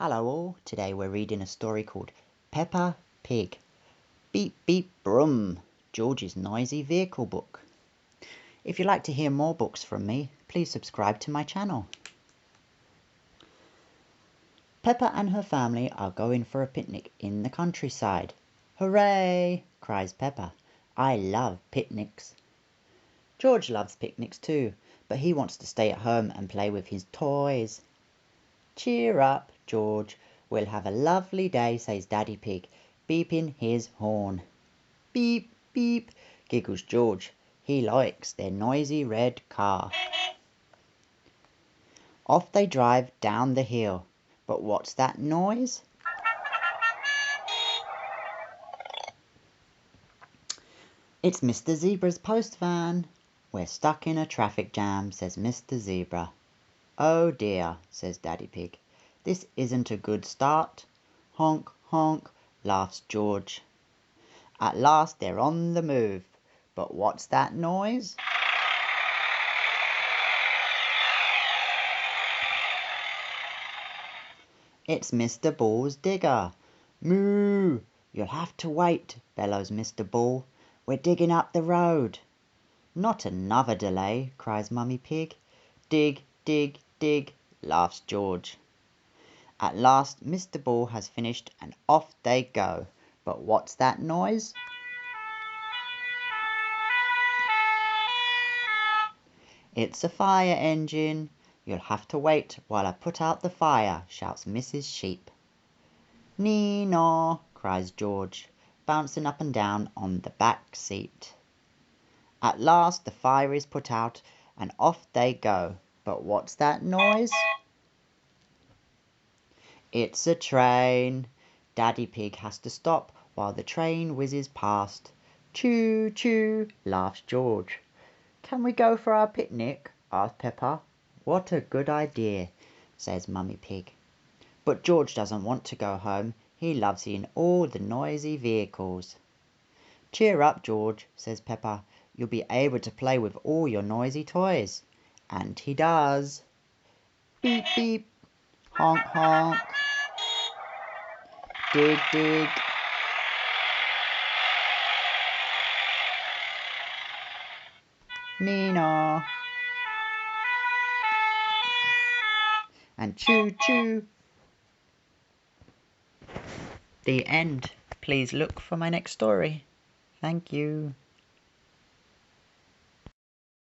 Hello all, today we're reading a story called Peppa Pig. Beep beep brum, George's noisy vehicle book. If you'd like to hear more books from me, please subscribe to my channel. Peppa and her family are going for a picnic in the countryside. Hooray, cries Peppa. I love picnics. George loves picnics too, but he wants to stay at home and play with his toys. Cheer up, George. We'll have a lovely day, says Daddy Pig, beeping his horn. Beep, beep, giggles George. He likes their noisy red car. Off they drive down the hill. But what's that noise? It's Mr. Zebra's post van. We're stuck in a traffic jam, says Mr. Zebra. Oh dear, says Daddy Pig. This isn't a good start. Honk, honk, laughs George. At last they're on the move. But what's that noise? It's Mr. Bull's digger. Moo! You'll have to wait, bellows Mr. Bull. We're digging up the road. Not another delay, cries Mummy Pig. Dig, dig, dig, laughs George. At last Mr. Bull has finished and off they go. But what's that noise? It's a fire engine. You'll have to wait while I put out the fire, shouts Mrs. Sheep. Nee-naw, cries George, bouncing up and down on the back seat. At last the fire is put out and off they go. But what's that noise? It's a train. Daddy Pig has to stop while the train whizzes past. Choo choo, laughs George. Can we go for our picnic? Asks Peppa. What a good idea, says Mummy Pig. But George doesn't want to go home. He loves seeing all the noisy vehicles. Cheer up, George, says Peppa. You'll be able to play with all your noisy toys. And he does. Beep beep, honk honk. Dig dig. Nee-naw. And choo choo. The end. Please look for my next story. Thank you.